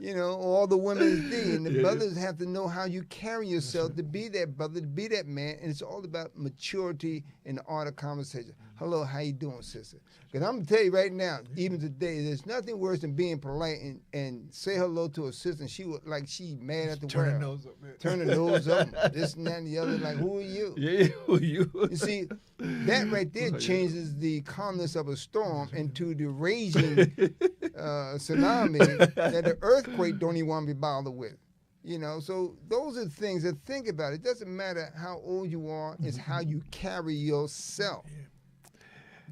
You know, all the women's D. And the Yeah. brothers have to know how you carry yourself to be that brother, to be that man. And it's all about maturity and the art of conversation. Hello, how you doing, sister? Because I'm going to tell you right now, even today, there's nothing worse than being polite and say hello to a sister and she would like she mad at the Turn her world. nose up, man. Turn her nose up, this and that and the other. Like, who are you? Yeah, who are you? You see, that right there changes the calmness of a storm into the raging tsunami that the earthquake don't even want to be bothered with. You know, so those are the things that think about. It doesn't matter how old you are, it's how you carry yourself.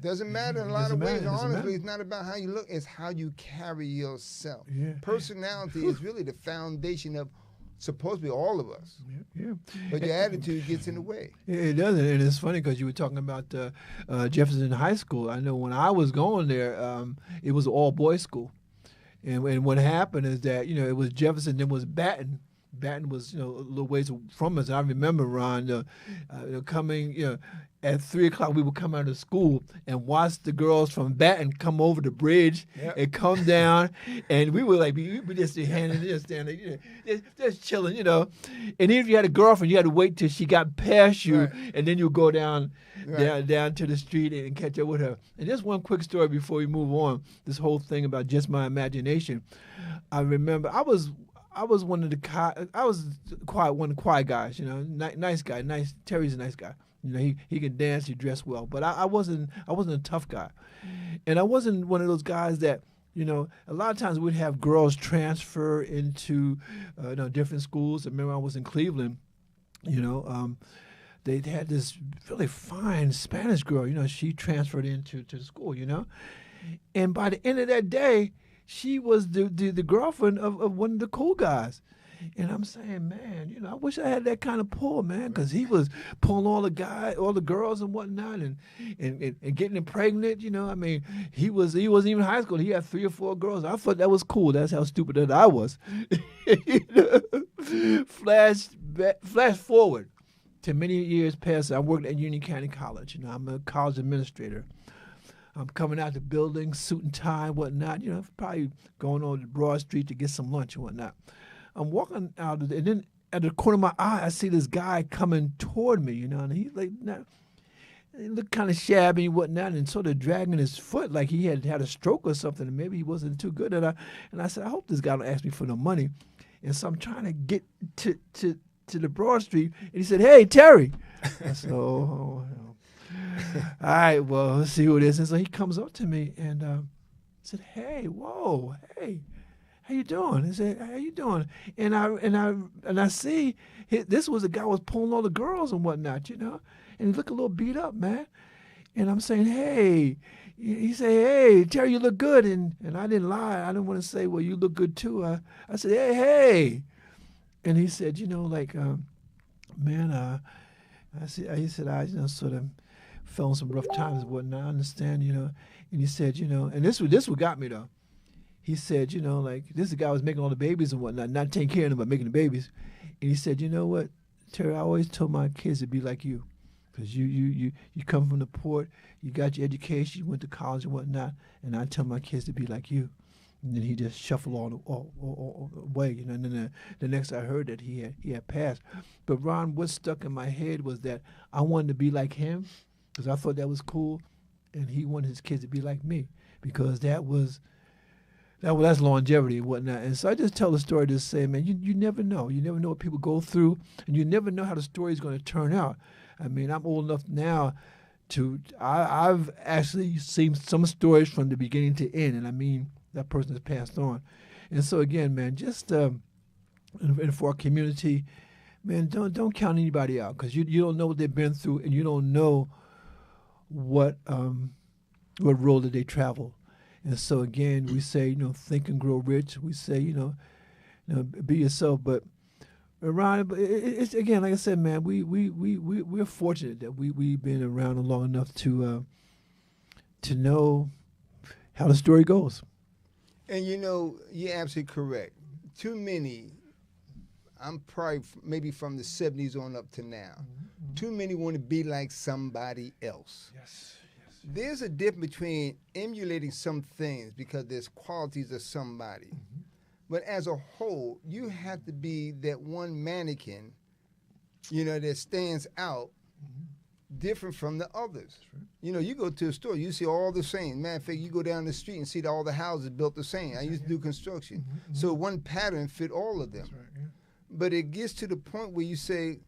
Doesn't matter in a lot of ways. Honestly, it's not about how you look, it's how you carry yourself. Yeah. Personality is really the foundation of supposed to be all of us. Yeah. But your attitude gets in the way. It does, and it's funny because you were talking about Jefferson High School. I know when I was going there, it was an all-boys school. And what happened is that, it was Jefferson, then was Baton. Baton was, a little ways from us. I remember, Ron, coming, at 3 o'clock, we would come out of school and watch the girls from Baton come over the bridge and come down. And we would we just handing this, standing, just chilling, And even if you had a girlfriend, you had to wait till she got past you, and then you go down to the street and catch up with her. And just one quick story before we move on. This whole thing about just my imagination. I remember I was one of the quiet guys, nice guy, Terry's a nice guy. He can dance, he dressed well, but I wasn't a tough guy. And I wasn't one of those guys that, a lot of times we'd have girls transfer into different schools. I remember I was in Cleveland, they had this really fine Spanish girl, she transferred into the school, and by the end of that day, she was the girlfriend of one of the cool guys. And I'm saying, man, I wish I had that kind of pull, man, because he was pulling all the girls and whatnot, and getting them pregnant. I mean, he wasn't even in high school. He had 3 or 4 girls. I thought that was cool. That's how stupid that I was. Flash forward to many years past. I worked at Union County College. I'm a college administrator. I'm coming out the building, suit and tie, whatnot. Probably going on to Broad Street to get some lunch and whatnot. I'm walking out, and then at the corner of my eye, I see this guy coming toward me, and he looked kind of shabby and whatnot, and sort of dragging his foot like he had a stroke or something, and maybe he wasn't too good. And I said, I hope this guy don't ask me for no money. And so I'm trying to get to the Broad Street, and he said, "Hey, Terry." I said, "Oh. All right, well, let's see who it is." And so he comes up to me and said, "Hey, whoa, hey. How you doing?" He said, "How you doing?" And I see this was a guy who was pulling all the girls and whatnot, And he looked a little beat up, man. And I'm saying, "Hey," he said, "Hey, Terry, you look good." And I didn't lie. I didn't want to say, "Well, you look good too." I said, "Hey." And he said, "Man, he said I sort of fell in some rough times and whatnot. I understand, And he said, and this what got me though. He said, this guy was making all the babies and whatnot, not taking care of them, but making the babies. And he said, "You know what, Terry, I always told my kids to be like you, because you come from the port, you got your education, you went to college and whatnot, and I tell my kids to be like you." And then he just shuffled all the way, And then the next I heard that he had passed. But Ron, what stuck in my head was that I wanted to be like him, because I thought that was cool, and he wanted his kids to be like me, because that's longevity and whatnot. And so I just tell the story to say, man, you never know. You never know what people go through, and you never know how the story is going to turn out. I mean, I'm old enough now I've actually seen some stories from the beginning to end, and I mean, that person has passed on. And so again, man, just and for our community, man, don't count anybody out, because you don't know what they've been through, and you don't know what road that they travel. And so again, we say, think and grow rich. We say, be yourself. But Ron, it's again, like I said, man, we're fortunate that we've been around long enough to know how the story goes. And you're absolutely correct. Too many, I'm probably maybe from the 70s on up to now, too many want to be like somebody else. Yes. There's a difference between emulating some things because there's qualities of somebody, But as a whole, you have to be that one mannequin, that stands out different from the others. Right. You go to a store, you see all the same. Matter of fact, you go down the street and see all the houses built the same. I used to do construction. So one pattern fit all of them. That's right, yeah. But it gets to the point where you say,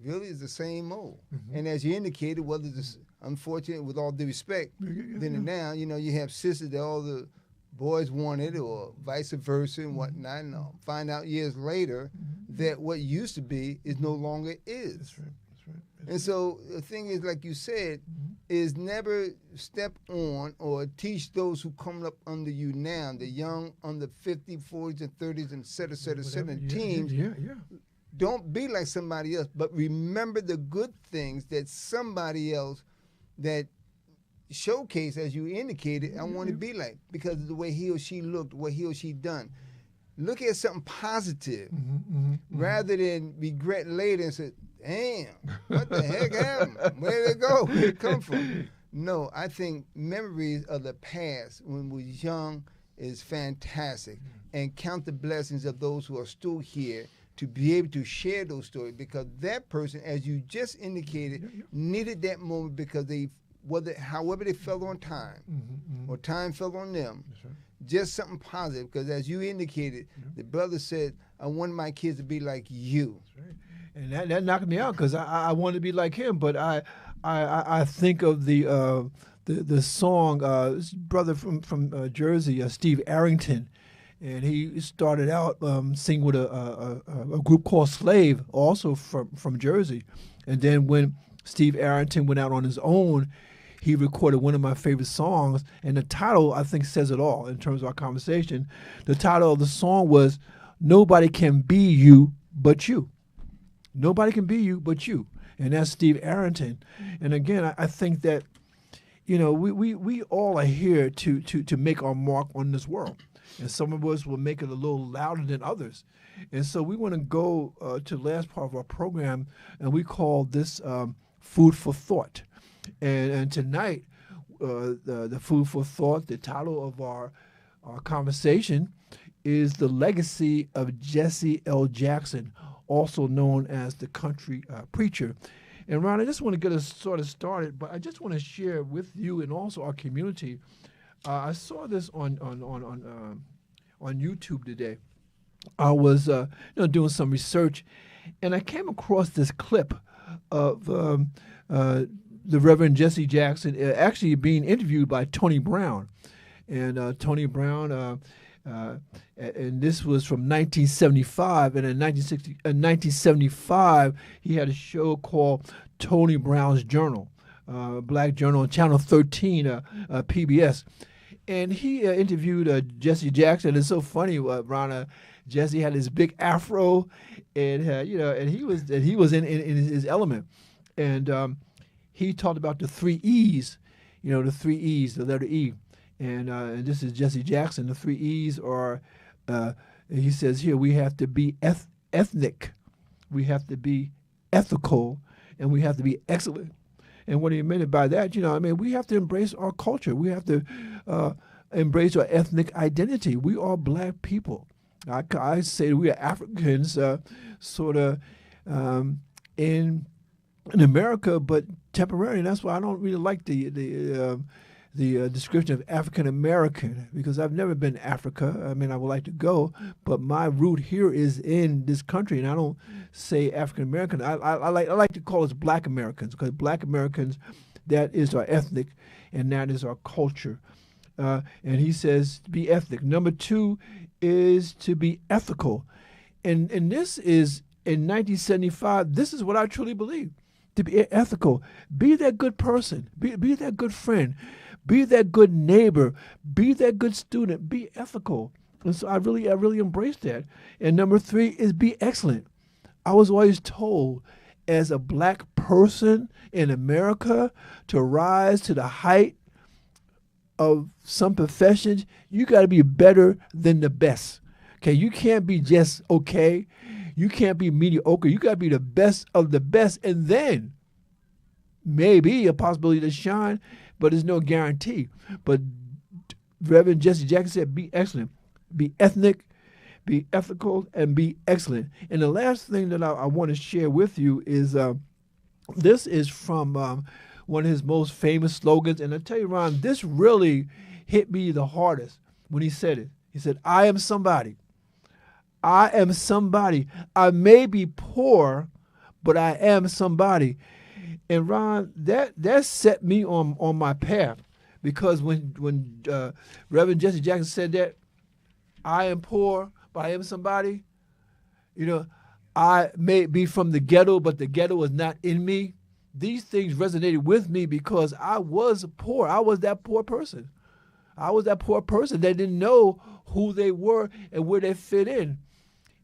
really, it's the same mold. And as you indicated, whether it's unfortunate, with all due respect, then now, you have sisters that all the boys wanted or vice versa and whatnot. And find out years later that what used to be is no longer is. That's right. And so the thing is, like you said, is never step on or teach those who come up under you now, the young under 50, 40s, and 30s, and et cetera, teams. Yeah. Don't be like somebody else, but remember the good things that somebody else that showcase, as you indicated, I want to be like, because of the way he or she looked, what he or she done. Look at something positive rather than regret later and say, damn, what the heck happened? Where did it go? Where did it come from? No, I think memories of the past when we was young is fantastic. And count the blessings of those who are still here to be able to share those stories, because that person, as you just indicated, needed that moment because however they fell on time or time fell on them. That's right. Just something positive, because as you indicated, the brother said, I want my kids to be like you. That's right. And that knocked me out because I wanted to be like him, but I think of the song, this brother from Jersey, Steve Arrington, and he started out singing with a group called Slave, also from Jersey, and then when Steve Arrington went out on his own, he recorded one of my favorite songs, and the title, I think, says it all in terms of our conversation. The title of the song was "Nobody Can Be You But You." Nobody can be you but you. And that's Steve Arrington. And again, I think that, we all are here to make our mark on this world. And some of us will make it a little louder than others. And so we want to go to the last part of our program, and we call this Food for Thought. And tonight, the Food for Thought, the title of our conversation is The Legacy of Jesse L. Jackson, also known as the country preacher. And Ron, I just want to get us sort of started, but I just want to share with you and also our community. I saw this on YouTube today. I was doing some research, and I came across this clip of the Reverend Jesse Jackson actually being interviewed by Tony Brown, and Tony Brown. And this was from 1975, and in 1975, he had a show called Tony Brown's Journal, Black Journal on Channel 13, PBS. And he interviewed Jesse Jackson. It's so funny, Ron. Jesse had his big afro, and and he was in his element. And he talked about the 3 E's, the 3 E's, the letter E. And this is Jesse Jackson. The 3 E's are, he says here, we have to be ethnic, we have to be ethical, and we have to be excellent. And what he meant by that, we have to embrace our culture. We have to embrace our ethnic identity. We are black people. I say we are Africans, sort of in America, but temporary. And that's why I don't really like the description of African American, because I've never been to Africa. I mean, I would like to go, but my root here is in this country, and I don't say African American. I like to call us Black Americans, because Black Americans, that is our ethnic, and that is our culture. And he says to be ethnic. Number 2 is to be ethical, and this is in 1975. This is what I truly believe. To be ethical, be that good person, be that good friend, be that good neighbor, be that good student, be ethical. And so I really embrace that. And number 3 is be excellent. I was always told, as a black person in America, to rise to the height of some professions, you got to be better than the best. Okay, you can't be just okay. You can't be mediocre. You got to be the best of the best, and then maybe a possibility to shine, but there's no guarantee. But Reverend Jesse Jackson said, be excellent, be ethnic, be ethical, and be excellent. And the last thing that I want to share with you is this is from one of his most famous slogans. And I tell you, Ron, this really hit me the hardest when he said it. He said, I am somebody. I am somebody. I may be poor, but I am somebody. And Ron, that set me on my path, because when Reverend Jesse Jackson said that, I am poor, but I am somebody. You know, I may be from the ghetto, but the ghetto is not in me. These things resonated with me because I was poor. I was that poor person. I was that poor person that didn't know who they were and where they fit in.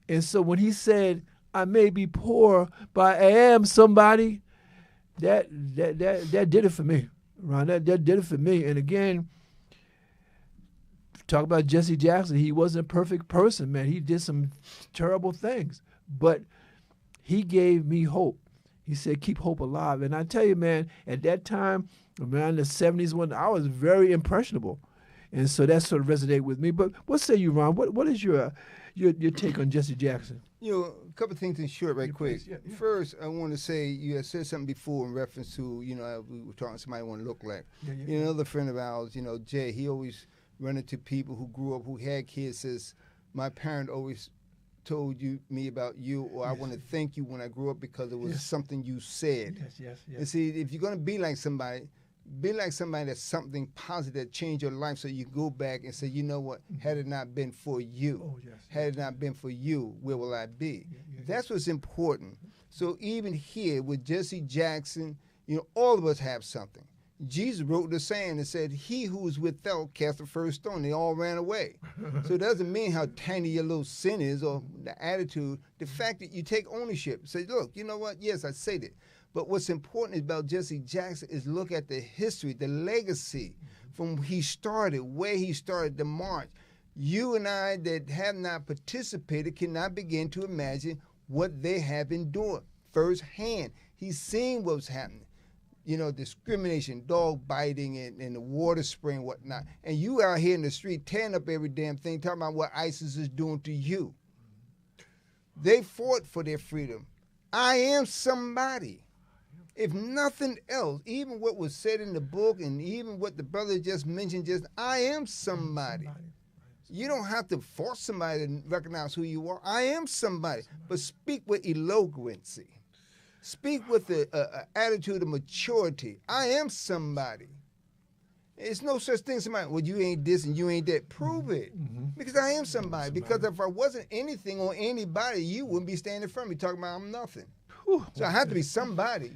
And so when he said, I may be poor, but I am somebody, that did it for me, Ron. That did it for me. And again, talk about Jesse Jackson. He wasn't a perfect person, man. He did some terrible things, but he gave me hope. He said, keep hope alive. And I tell you, man, at that time, around the 70s, when I was very impressionable. And so that sort of resonated with me. But what say you, Ron? What is your take on Jesse Jackson? You know, a couple of things in short, right quick. Yeah. First, I want to say you had said something before in reference to, we were talking somebody want to look like. Yeah. Another friend of ours, Jay, he always run into people who grew up, who had kids, says, my parent always told me about you, or I want to thank you when I grew up because it was something you said. Yes. And see, if you're going to be like somebody that's something positive that changed your life, so you go back and say, you know what, had it not been for you, had it not been for you, where will I be? That's what's important. So even here with Jesse Jackson, all of us have something. Jesus wrote the saying and said, he who is without cast the first stone. They all ran away. So it doesn't mean how tiny your little sin is or the attitude. The fact that you take ownership. Say, look, you know what? Yes, I said it. But what's important about Jesse Jackson is look at the history, the legacy from he started, where he started, the march. You and I that have not participated cannot begin to imagine what they have endured firsthand. He's seen what's happening. Discrimination, dog biting, and the water spraying, whatnot. And you out here in the street tearing up every damn thing, talking about what ISIS is doing to you. They fought for their freedom. I am somebody. If nothing else, even what was said in the book and even what the brother just mentioned, I am somebody. You don't have to force somebody to recognize who you are. I am somebody. But speak with eloquency. Speak with an attitude of maturity. I am somebody. It's no such thing as somebody, well, you ain't this and you ain't that. Prove it. Because I am somebody. Because if I wasn't anything or anybody, you wouldn't be standing in front of me talking about I'm nothing. So I have to be somebody.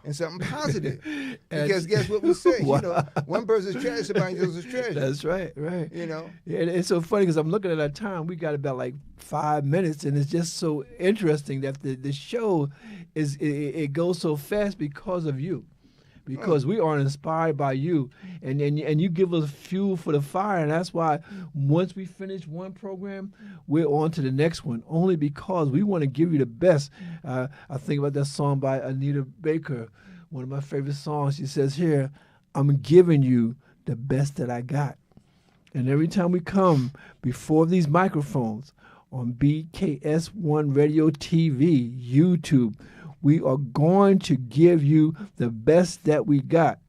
And something positive. Because guess what we say? One person's trash, somebody else's treasure. That's right. Yeah, it's so funny because I'm looking at our time. We got about like 5 minutes, and it's just so interesting that the show it goes so fast because of you. Because we are inspired by you, and you give us fuel for the fire, and that's why once we finish one program, we're on to the next one. Only because we want to give you the best. I think about that song by Anita Baker, one of my favorite songs. She says here, "I'm giving you the best that I got," and every time we come before these microphones on BKS1 Radio TV, YouTube, we are going to give you the best that we got.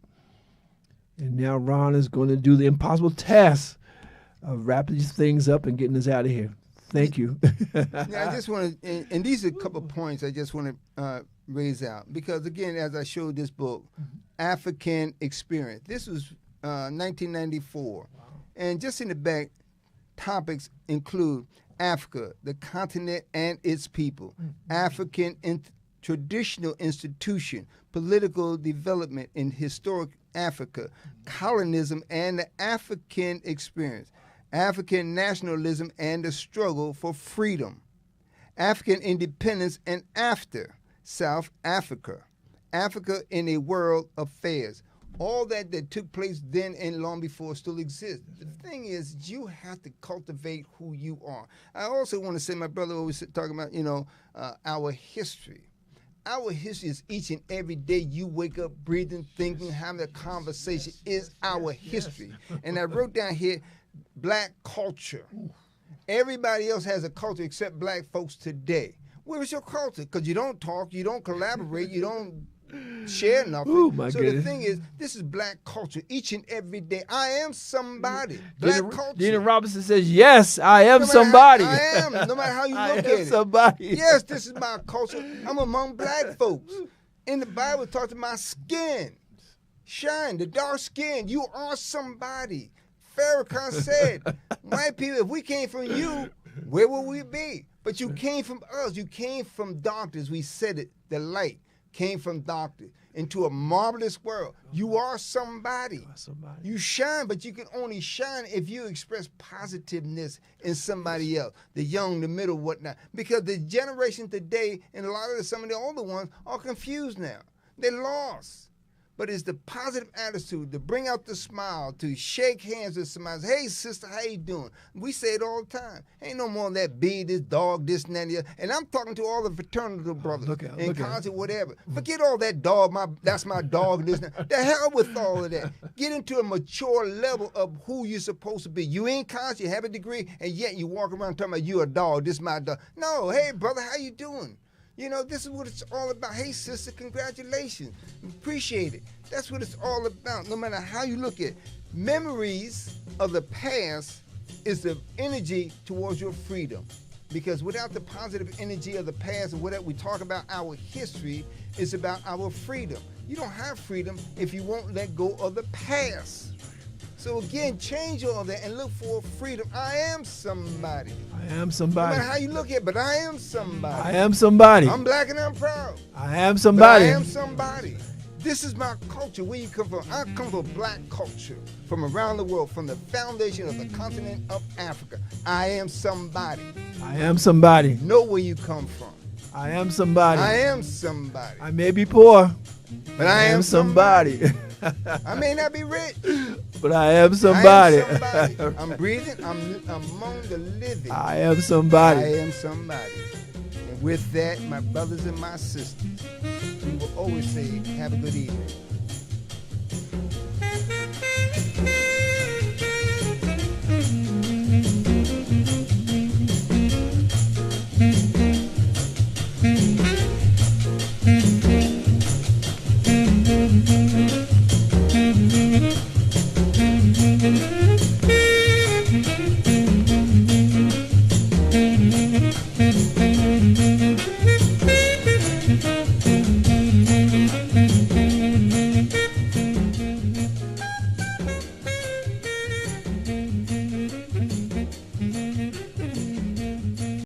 And now Ron is going to do the impossible task of wrapping these things up and getting us out of here. Thank you. Now, I just want to, and these are a couple of points I just want to raise out. Because, again, as I showed this book, African Experience. This was 1994. Wow. And just in the back, topics include Africa, the continent and its people, African traditional institution, political development in historic Africa, colonism and the African experience, African nationalism and the struggle for freedom, African independence and after South Africa, Africa in a world affairs. All that took place then and long before still exists. The thing is, you have to cultivate who you are. I also want to say, my brother always talking about, our history. Our history is each and every day you wake up, breathing, thinking, having a conversation is our history. And I wrote down here, black culture. Everybody else has a culture except black folks today. Where is your culture? Because you don't talk, you don't collaborate, you don't share nothing. Ooh, my so goodness. the thing is, this is black culture each and every day. I am somebody. Black culture. Dina Robinson says, yes, I am No matter somebody. I am, no matter how you I look am at it. somebody. Yes, this is my culture. I'm among black folks. In the Bible, it talks about my skin. Shine, the dark skin. You are somebody. Farrakhan said, white people, if we came from you, where would we be? But you came from us. You came from darkness. We said it. The light came from darkness into a marvelous world. You are somebody. You shine, but you can only shine if you express positiveness in somebody else, the young, the middle, whatnot. Because the generation today, and a lot of some of the older ones, are confused now. They're lost. But it's the positive attitude to bring out the smile, to shake hands with somebody. Hey, sister, how you doing? We say it all the time. Ain't no more of that bee, this dog, this and that. And the other. And I'm talking to all the fraternity brothers in college or whatever. Forget all that dog, that's my dog, this and that. The hell with all of that. Get into a mature level of who you're supposed to be. You in college, you have a degree, and yet you walk around talking about you a dog, this my dog. No, hey, brother, how you doing? You know, this is what it's all about. Hey, sister, congratulations. Appreciate it. That's what it's all about, no matter how you look at it. Memories of the past is the energy towards your freedom. Because without the positive energy of the past and whatever we talk about, our history is about our freedom. You don't have freedom if you won't let go of the past. So again, change all that and look for freedom. I am somebody. I am somebody. No matter how you look at it, but I am somebody. I am somebody. I'm black and I'm proud. I am somebody. But I am somebody. This is my culture. Where you come from? I come from black culture from around the world, from the foundation of the continent of Africa. I am somebody. I am somebody. Know where you come from. I am somebody. I am somebody. I may be poor, but I am somebody. I may not be rich, but I am somebody. I am somebody. I'm breathing. I'm among the living. I am somebody. I am somebody. And with that, my brothers and my sisters, we will always say, have a good evening.